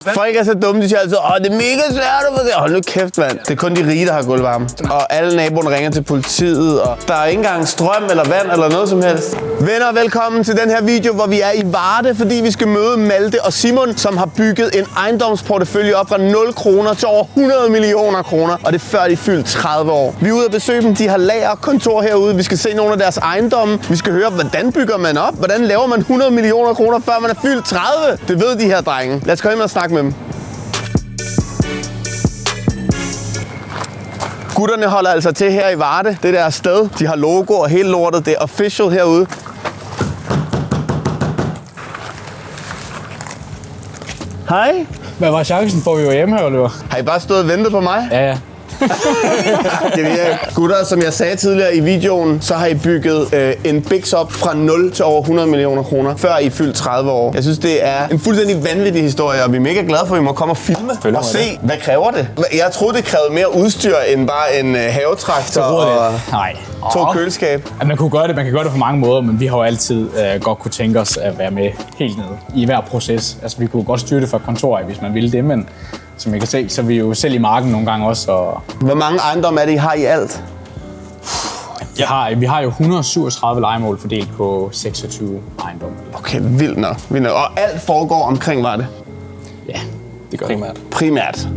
Folk er så dumme, de siger altid, det er mega svært at få det. Hold nu kæft, mand. Det er kun de rige, der har gulvvarme. Og alle naboerne ringer til politiet, og der er ikke engang strøm eller vand eller noget som helst. Venner, velkommen til den her video, hvor vi er i Varde, fordi vi skal møde Malte og Simon, som har bygget en ejendomsportefølje op fra 0 kroner til over 100 millioner kroner. Og det er før de er fyldt 30 år. Vi er ude at besøge dem. De har lager og kontor herude. Vi skal se nogle af deres ejendomme. Vi skal høre, hvordan bygger man op? Hvordan laver man 100 millioner kroner, før man er fyldt 30? Det ved de her drenge. Lad os gå ind og snakke med dem. Gutterne holder altså til her i Varde. Det der sted. De har logo og hele lortet. Det er official herude. Hej. Hvad var chancen for, at vi var hjemme her, Oliver? Har I bare stået og ventet på mig? Ja. Gutter, som jeg sagde tidligere i videoen, så har I bygget en biks op fra 0 til over 100 millioner kroner, før I er fyldt 30 år. Jeg synes, det er en fuldstændig vanvittig historie, og vi er mega glade for, at I må komme og filme og se, hvad kræver det? Jeg troede, det krævede mere udstyr end bare en havetraktor og to køleskab. Ja, man kan gøre det på mange måder, men vi har jo altid godt kunne tænke os at være med helt nede i hver proces. Altså, vi kunne godt styre det fra kontoret, hvis man ville det, men som I kan se, så er vi jo selv i marken nogle gange også. Og hvor mange ejendomme er det, I har i alt? Vi har jo 137 lejemål fordelt på 26 ejendomme. Okay, vildt nok. Og alt foregår omkring Varde? Ja, det gør det. Primært.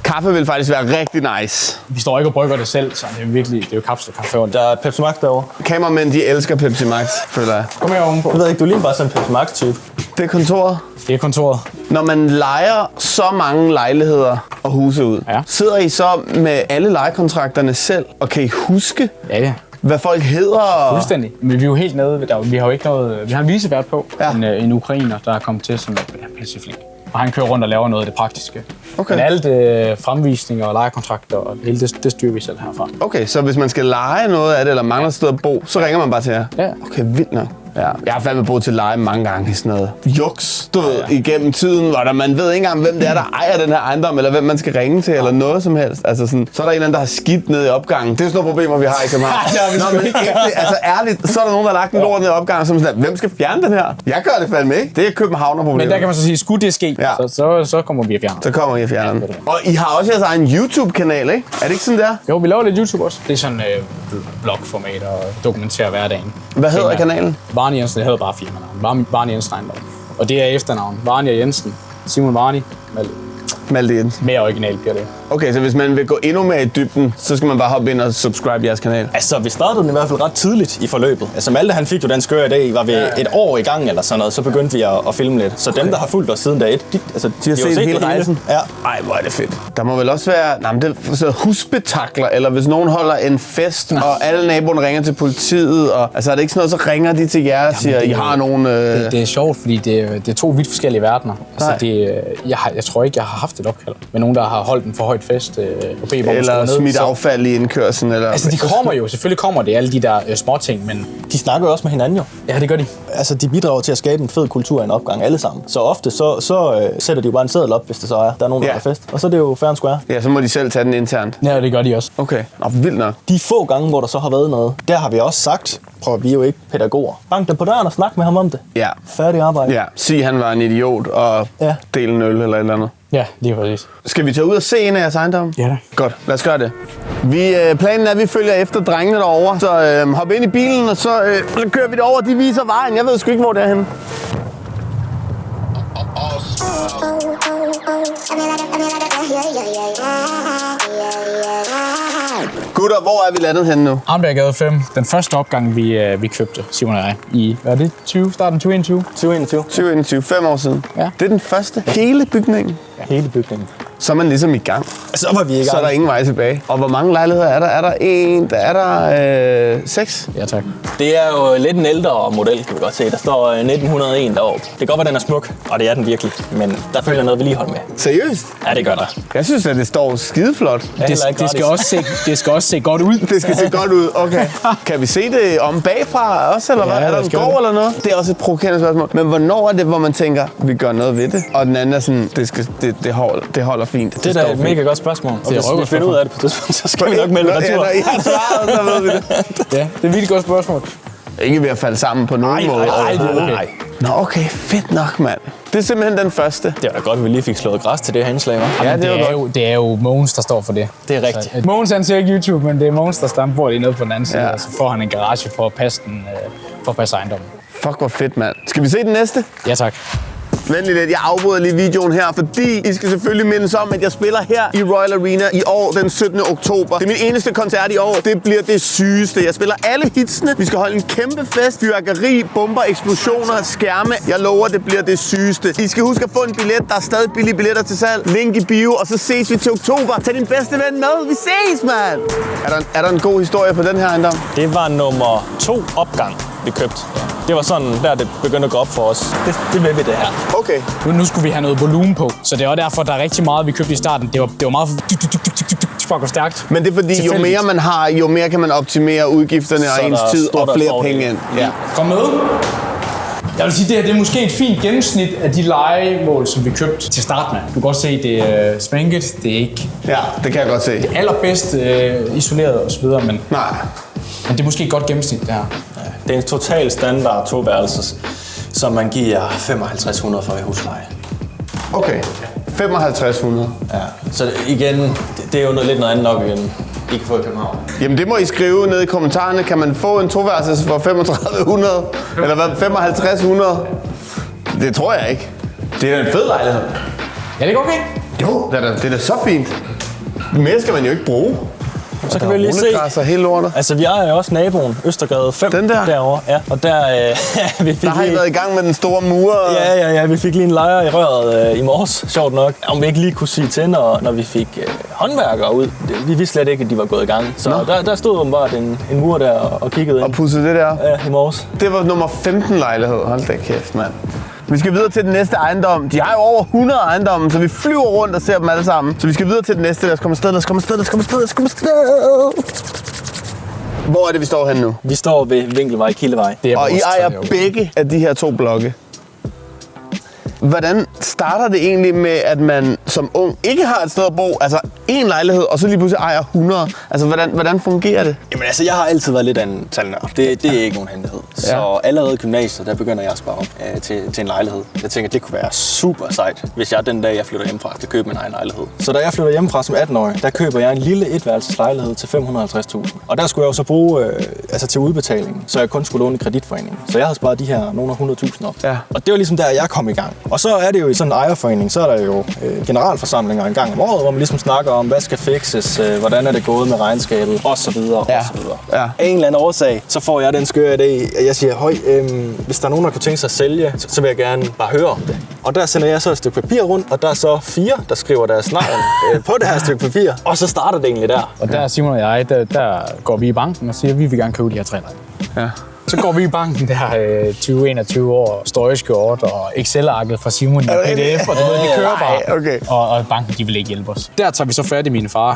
Kaffe vil faktisk være rigtig nice. Vi står ikke og brygger det selv, så det er jo kapselkaffe. Der er Pepsi Max derovre. Kameramænd, de elsker Pepsi Max, føler jeg. Kom her ovenpå. Jeg ved ikke, du ligner bare sådan en Pepsi Max-type. Det er kontoret. Det er kontoret. Når man lejer så mange lejligheder og huse ud, sidder I så med alle lejekontrakterne selv, og kan I huske, hvad folk hedder? Fuldstændig. Men vi er jo helt nede. Vi har jo ikke noget. Vi har en vicevært på. Ja. En ukrainer, der er kommet til, som er pisseflink. Og han kører rundt og laver noget af det praktiske. Okay. Men alt fremvisninger og lejekontrakter og hele det styrer vi selv herfra. Okay, så hvis man skal leje noget af det, eller mangler et sted at bo, så ringer man bare til jer? Ja. Okay, vildt nok. Ja. Jeg har fandme boet til leje mange gange i sådan noget juks, igennem tiden, hvor man ved ikke engang, hvem det er, der ejer den her ejendom, eller hvem man skal ringe til, eller noget som helst. Altså sådan, så er der en eller anden, der har skidt ned i opgangen. Det er sådan nogle problemer, vi har i København. Altså ærligt, så er der nogen, der har lagt en lort ned i opgangen, som sådan, hvem skal fjerne den her? Jeg gør det fandme ikke. Det er Københavner-problemer. Men der kan man så sige, skulle det ske, så kommer vi at fjerne. Så kommer I at fjerne den. Og I har også jeres egen YouTube-kanal, ikke? Er det ikke sådan der? Jo, vi laver lidt YouTube også. Det er sådan blogformat og dokumenterer hverdagen. Hvad hedder kanalen? Varny Jensen, det hedder bare firmanavn. Varny Jensen Ejendom. Og det er efternavn. Varny Jensen. Simon Varny. Malte Jensen. Mere originalt bliver det. Okay, så hvis man vil gå endnu mere i dybden, så skal man bare hoppe ind og subscribe jeres kanal. Altså, vi startede den i hvert fald ret tidligt i forløbet. Altså, Malte han fik jo den skøre idé, var vi et år i gang eller sådan noget, så begyndte vi at filme lidt. Så dem, der har fulgt os siden dag 1, de har set hele rejsen? Ja. Ej, hvor er det fedt. Der må vel også være husbetakler, eller hvis nogen holder en fest, og alle naboerne ringer til politiet, og altså er det ikke sådan noget, så ringer de til jer og siger, I har nogen... Det er sjovt, fordi det er to vidt forskellige verdener. Altså, jeg tror ikke, jeg har haft et opkald med nogen, der har holdt en for højt fest og eller smidt affald i indkørslen. Eller... Altså, de kommer jo. Selvfølgelig kommer det, alle de der små ting, men... De snakker jo også med hinanden jo. Ja, det gør de. Altså, de bidrager til at skabe en fed kultur i en opgang, alle sammen. Så ofte, så sætter de jo bare en seddel op, hvis det så er. Der er nogen, der har fest. Og så er det jo fair and square. Ja, så må de selv tage den internt. Ja, det gør de også. Okay. Nå, vildt nok. De få gange, hvor der så har været noget, der har vi også sagt, prøv, vi er jo ikke pædagoger. Bank dig på døren og snak med ham om det. Ja. Færdig arbejde. Ja. Sig, han var en idiot og dele en øl eller et eller andet. Ja, lige præcis. Skal vi tage ud og se en af jeres ejendomme? Ja da. Godt, lad os gøre det. Planen er, at vi følger efter drengene derovre. Så hop ind i bilen, og så kører vi derover. De viser vejen. Jeg ved sgu ikke, hvor det er henne. Gutter, hvor er vi landet henne nu? Arnberggade 5. Den første opgang, vi købte, Simon og jeg, i, hvad er det, starten 2021? 2021, 5 år siden. Ja. Det er den første. Hele bygningen? Ja. Hele bygningen. Så er man ligesom i gang. Så var vi i gang. Så er der ingen vej tilbage. Og hvor mange lejligheder er der? Er der en? Er der 6? Ja, tak. Det er jo lidt en ældre model, kan vi godt se. Der står 1901 deroppe. Det kan godt være, den er smuk, og det er den virkelig. Men der følger noget vedligehold med. Seriøst? Ja, det gør der. Jeg synes, at det står skideflot. Det skal også se godt ud. Det skal se godt ud, okay. Kan vi se det om bagfra også, eller hvad? Er der en gård eller noget? Det er også et provokerende spørgsmål. Men hvornår er det, hvor man tænker, vi gør noget ved det? Og den anden er sådan, det holder fint. Det er da et mega godt spørgsmål. Og hvis vi finder ud af det på det tidspunkt, så skal vi nok melde retur. Ja, så ved vi det. Ja, det er et virkelig godt spørgsmål. Ikke ved at falde sammen på nogen måde. Nej. Nå, okay, fedt nok, mand. Det er simpelthen den første. Det var da godt, at vi lige fik slået græs til det her indslag, hva'? Ja, det er jo Mogens, der står for det. Det er rigtigt. Så, Mogens han ser ikke YouTube, men det er Mogens, der bor lige nede på den anden side, og så får han en garage for at passe ejendommen. Fuck, hvor fedt, mand. Skal vi se den næste? Ja, tak. Vent lidt, jeg afbryder lige videoen her, fordi I skal selvfølgelig mindes om, at jeg spiller her i Royal Arena i år den 17. oktober. Det er min eneste koncert i år. Det bliver det sygeste. Jeg spiller alle hitsene. Vi skal holde en kæmpe fest. Fyrværkeri, bomber, eksplosioner, skærme. Jeg lover, det bliver det sygeste. I skal huske at få en billet. Der er stadig billige billetter til salg. Link i bio, og så ses vi til oktober. Tag din bedste ven med. Vi ses, mand! Er der en god historie på den her ejendom? Det var nummer 2 opgang, vi købte. Det var sådan, der det begyndte at gå op for os. Det vil vi det her. Okay. Nu skulle vi have noget volumen på, så det var derfor, der er rigtig meget, vi købte i starten. Det var meget for stærkt. Men det er fordi, jo mere man har, jo mere kan man optimere udgifterne og ens tid og flere penge ind. Ja. Kom med. Jeg vil sige, det er måske et fint gennemsnit af de lejemål, som vi købte til start med. Du kan godt se, det er smænket, det er ikke... Ja, det kan jeg godt se. Det er allerbedst isoleret og så videre, men... Nej. Men det er måske et godt gennemsnit, det her. Ja, det er en total standard 2-værelses, som man giver 5500 for i husleje. Okay. 5500. Ja, så igen, det er jo lidt noget andet nok igen. I kan få i København. Jamen det må I skrive ned i kommentarerne. Kan man få en 2-værelses for 3500? Eller hvad? 5500? Det tror jeg ikke. Det er en fed lejlighed. Ja, det er okay. Jo, det er da så fint. Mere skal man jo ikke bruge. Så kan vi lige se. Hele lortet. Altså, vi ejer jo også naboen, Østergade 5. Den der? Derovre, ja. Og der, vi fik der har I været i gang med den store mur. Ja, vi fik lige en lejer i røret i morges, sjovt nok. Om vi ikke lige kunne sige til, når vi fik håndværkere ud. Vi vidste slet ikke, at de var gået i gang. Så der stod åbenbart en mur der og kiggede ind. Og pudsede det der? Ja, i morges. Det var nummer 15 lejlighed. Hold da kæft, mand. Vi skal videre til den næste ejendom. De har jo over 100 ejendomme, så vi flyver rundt og ser dem alle sammen. Så vi skal videre til den næste. Lad os komme afsted. Hvor er det, vi står henne nu? Vi står ved Vinkelvej, Kildevej. Og I ejer begge af de her 2 blokke. Hvordan starter det egentlig med, at man som ung ikke har et sted at bo, altså en lejlighed, og så lige pludselig ejer 100? Altså, hvordan fungerer det? Jamen altså, jeg har altid været lidt af en talnørd. Det er ikke nogen hemmelighed. Så allerede i gymnasiet, der begynder jeg at spare op til en lejlighed. Jeg tænker, det kunne være super sejt, hvis jeg den dag, jeg flytter hjemmefra, kan købe min egen lejlighed. Så da jeg flytter hjemmefra som 18-årig, der køber jeg en lille etværelses lejlighed til 550.000. Og der skulle jeg jo så bruge til udbetaling, så jeg kun skulle låne i kreditforeningen. Så jeg havde sparet de her nogle 100.000 op. Ja. Og det var ligesom der, jeg kom i gang. Og så er det jo i sådan en ejerforening, så er der jo generalforsamlinger en gang om året, hvor man ligesom snakker om, hvad skal fikses, hvordan er det gået med regnskabet, osv. Ja. Af en eller anden årsag, så får jeg den skøre idé, at jeg siger, hvis der er nogen, der kunne tænke sig at sælge, så vil jeg gerne bare høre om det. Og der sender jeg så et stykke papir rundt, og der er så 4, der skriver deres navn på det her stykke papir, og så starter det egentlig der. Og der, Simon og jeg, der går vi i banken og siger, at vi vil gerne købe de her 3 lejligheder. Ja. Så går vi i banken der 20-21 år, støjskjort og Excel-arket fra Simon i PDF, og det de kører bare. Okay. Og banken, de vil ikke hjælpe os. Der tager vi så fat i min far.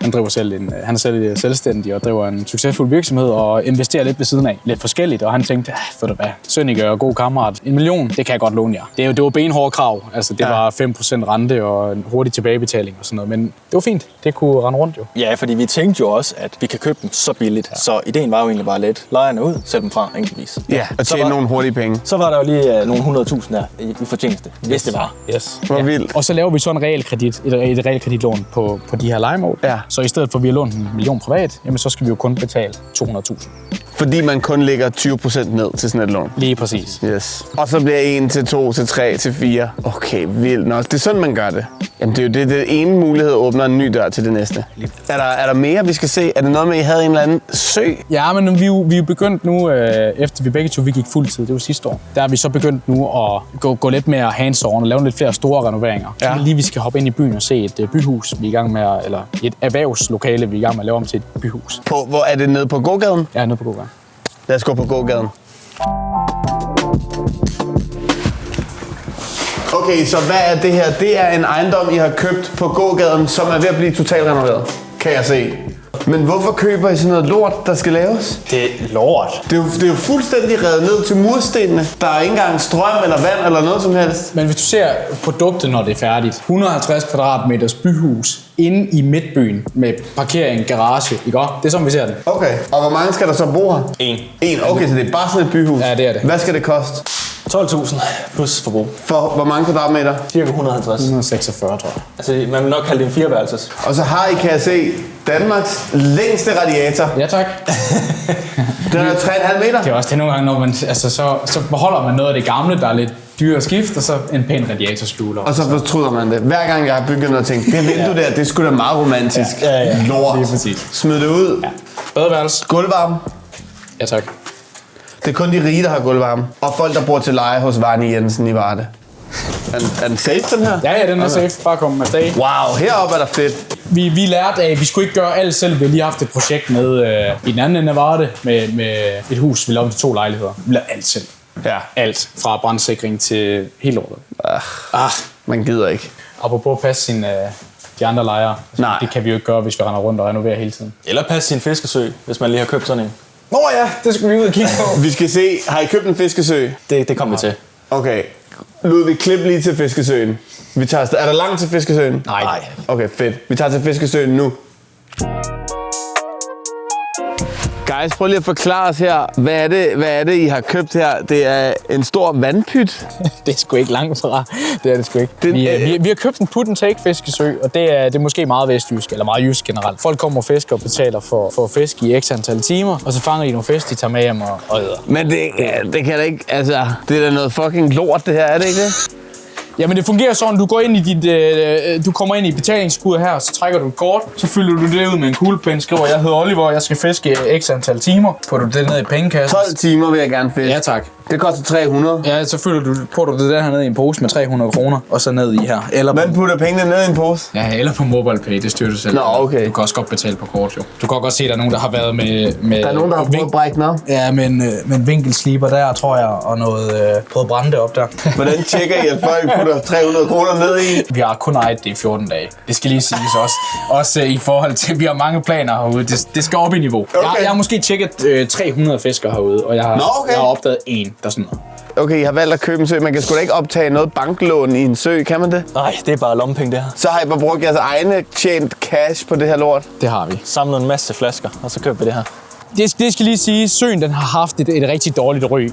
Han driver selv han er selv selvstændig og driver en succesfuld virksomhed og investerer lidt ved siden af. Lidt forskelligt, og han tænkte, ved du hvad, Sønneke og god kammerat, 1 million, det kan jeg godt låne jer. Det var benhårde krav. Altså, det var 5% rente og en hurtig tilbagebetaling og sådan noget. Men det var fint. Det kunne rende rundt jo. Ja, fordi vi tænkte jo også, at vi kan købe dem så billigt. Ja. Så ideen var jo egentlig bare lidt lejerne ud, dem fra enkeltvis. Ja, og tjene nogle hurtige penge. Så var der jo lige nogle 100.000 der i fortjeneste, hvis det var. Yes. Hvor vildt. Og så laver vi så en et realkreditlån på de her lejemål. Ja. Så i stedet for, at vi har lånt 1 million privat, jamen så skal vi jo kun betale 200.000. Fordi man kun lægger 20% ned til sådan et lån. Lige præcis. Yes. Og så bliver 1 til 2 til 3 til 4. Okay, vildt nok. Det er sådan, man gør det. Jamen det er jo det ene mulighed åbner en ny dør til det næste. Er der mere, vi skal se? Er det noget med, at I havde en eller anden sø? Ja, men vi er begyndt nu, efter vi begge to gik fuldtid, det var sidste år, der er vi så begyndt nu at gå lidt mere hands-on og lave lidt flere store renoveringer. Ja. Så lige vi skal hoppe ind i byen og se et byhus, vi er i gang med, eller et erhvervslokale, vi er i gang med at lave om til et byhus. Hvor er det nede på gågaden? Ja, nede på gågaden. Lad os gå på gågaden. Okay, så hvad er det her? Det er en ejendom, I har købt på gågaden, som er ved at blive totalt renoveret, kan jeg se. Men hvorfor køber I sådan noget lort, der skal laves? Det er lort. Det er jo fuldstændig revet ned til murstenene. Der er ikke engang strøm eller vand eller noget som helst. Men hvis du ser produktet, når det er færdigt. 150 kvadratmeters byhus inde i midtbyen med parkering, garage. Ikke? Det er sådan, vi ser det. Okay, og hvor mange skal der så bo her? En. Okay, så det er bare sådan et byhus? Ja, det er det. Hvad skal det koste? 12.000 plus forbrug. For hvor mange kvadratmeter? Cirka 150. 146, tror jeg. Altså, man vil nok kalde det en 4-værelses. Og så har I, kan jeg se, Danmarks længste radiator. Ja, tak. Den er 3,5 meter. Det er også det nogle gange, når man, altså, så beholder man noget af det gamle, der er lidt dyre at skifte, og så en pæn radiatorsluler. Og så fortryder man det. Hver gang jeg har bygget noget ting, det vindue der, det er sgu da meget romantisk. Ja. Lort. Lige præcis. Smid det ud. Ja. Badeværelse. Gulvvarme. Ja, tak. Det er kun de rige, der har gulvvarme. Og folk, der bor til leje hos Varni Jensen i Varde. Er den safe, den her? Ja, den er safe. Bare kom afsted. Wow, heroppe er der fedt. Vi lærte af, at vi skulle ikke gøre alt selv. Vi har lige haft et projekt med i den anden ende af Varde, med et hus, vi lavede til 2 lejligheder. Vi lavede alt selv. Ja. Alt. Fra brandsikring til helt lortet. Man gider ikke. Apropos at passe de andre lejere. Altså, Nej. det kan vi jo ikke gøre, hvis vi render rundt og renoverer hele tiden. Eller passe sin fiskesø, hvis man lige har købt sådan en. Nå ja, det skal vi ud og kigge på. Vi skal se, har I købt en fiskesø? Det kommer vi til. Okay. Ludvig, klip lige til fiskesøen. Vi tager er der langt til fiskesøen? Nej. Okay, fedt. Vi tager til fiskesøen nu. Guys, prøv lige at forklare os her. Hvad er det, I har købt her? Det er en stor vandpyt. Det er sgu ikke langt fra. Det er det sgu ikke. Den, Vi har købt en put-and-take fiskesø, og det er måske meget vestjysk, eller meget jysk generelt. Folk kommer og fisker og betaler for at fiske i x antal timer, og så fanger de nogle fisk, de tager med hjem og æder. Men det kan da ikke, altså, det er da noget fucking lort det her, er det ikke det? Jamen det fungerer sådan, du går ind i du kommer ind i betalingsskuddet her, så trækker du et kort, så fylder du det ud med en kuglepen, skriver, jeg hedder Oliver, jeg skal fiske x antal timer, putter du det ned i pengekassen. 12 timer vil jeg gerne fiske. Ja tak. Det koster 300. Ja, så putter du det der ned i en pose med 300 kroner, og så ned i her. Eller Man putter pengene ned i en pose? Ja, eller på MobilePay, det styrer du selv. Nå, okay. Du kan også godt betale på kort, jo. Du kan godt se, at der er nogen, der har været med Der er nogen, der har prøvet at brække den op? Ja, med en vinkelsliber der, tror jeg, og noget prøvet at brænde det op der. Hvordan tjekker I, at folk putter 300 kroner ned i? Vi har kun ejet det i 14 dage. Det skal lige siges også. Også i forhold til, at vi har mange planer herude. Det skal op i niveau. Okay. Jeg har måske tjekket 300 fisker herude, og jeg har opdaget en, der sådan noget. Okay, I har valgt at købe en sø. Man kan sgu da ikke optage noget banklån i en sø, kan man det? Nej, det er bare lommepenge, det her. Så har I bare brugt jeres egne tjent cash på det her lort? Det har vi. Samlet en masse flasker, og så køber vi det her. Det skal lige sige, at søen den har haft et rigtig dårligt ry,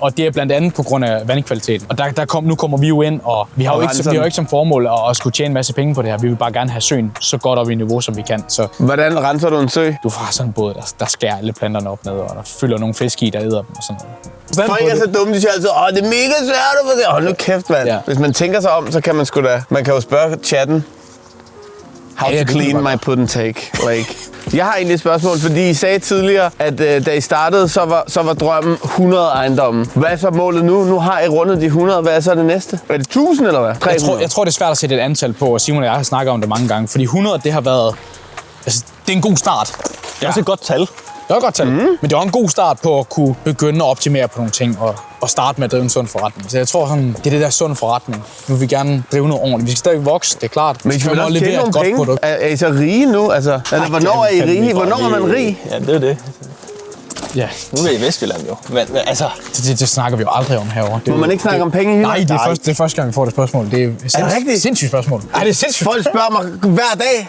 og det er blandt andet på grund af vandkvaliteten. Og nu kommer vi jo ind, og vi har jo ikke som formål at skulle tjene en masse penge på det her. Vi vil bare gerne have søen så godt op i niveau, som vi kan. Så hvordan renser du en sø? du får sådan en båd, der skærer alle planterne op ned, og der fylder nogle fisk i, der æder dem og sådan noget. Folk er så dumme, de siger altid, det er mega svært. Hold nu kæft, mand. Ja. Hvis man tænker sig om, så kan man sgu da... Man kan jo spørge chatten. How to clean my put-and-take lake. Jeg har egentlig et spørgsmål, fordi I sagde tidligere, at da I startede, så var drømmen 100 ejendomme. Hvad er så målet nu? Nu har I rundet de 100. Hvad er så det næste? Er det 1000 eller hvad? 300? Jeg tror, det er svært at sætte et antal på, og Simon og jeg har snakket om det mange gange. Fordi 100, det har været... Altså, det er en god start. Det er også et godt tal. Det er et godt tal. Men det var en god start på at kunne begynde at optimere på nogle ting og starte med at drive en sund forretning. Så jeg tror sådan, det er det der sund forretning. Nu vil vi gerne drive noget ordentligt. Vi skal stadig vokse, det er klart. Men I vil også tjene nogle penge. Er I så rige nu? Altså, hvornår er I rige? Hvornår er man rig? Ja, det er det. Ja. Nu er I i Vestjylland jo. Men altså... Det snakker vi jo aldrig om herovre. Må man ikke snakke om penge i Jylland? Nej, det er første gang, vi får det spørgsmål. Det er et sindssygt spørgsmål. Ej, det er sindssygt. Folk spørger mig hver dag.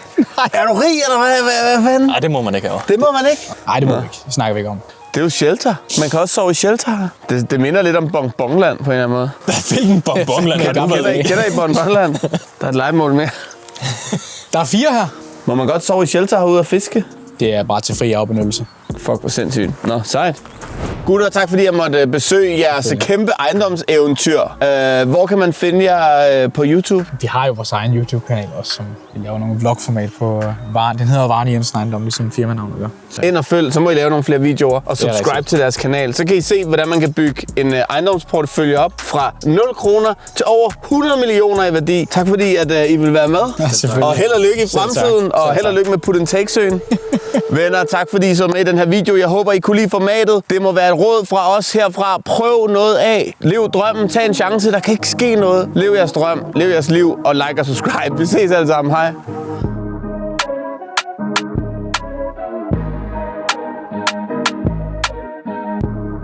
Er du rig, eller hvad fanden? Nej, det må man ikke have. Det må man ikke? Nej, det må vi ikke. Det snakker vi ikke om. Det er jo shelter. Man kan også sove i shelter her. Det minder lidt om Bonbonland på en eller anden måde. Hvilken Bonbonland har du været i? Kender I Bonbonland? Der er et legemål mere. Der er 4 her. Må man godt sove i shelter herude og fiske? Det er bare til fri afbenyttelse. Fuck, hvor sindssygt. Nå, sejt. Gutter, tak fordi jeg måtte besøge jeres kæmpe ejendomseventyr. Hvor kan man finde jer på YouTube? Vi har jo vores egen YouTube-kanal også, som vi laver nogle vlogformat på. Den hedder Varni Jensen Ejendom, ligesom firmanavnet gør. Ind og følg, så må I lave nogle flere videoer og subscribe til deres kanal. Så kan I se, hvordan man kan bygge en ejendomsportefølje op fra 0 kroner til over 100 millioner i værdi. Tak fordi, at I vil være med. Ja, og held og lykke i fremtiden, og held og lykke med put-and-take-søen. Venner, tak fordi I så med i den her video. Jeg håber, I kunne lide formatet. Det må være et råd fra os herfra. Prøv noget af. Lev drømmen. Tag en chance. Der kan ikke ske noget. Lev jeres drøm. Lev jeres liv. Og like og subscribe. Vi ses alle sammen. Hej.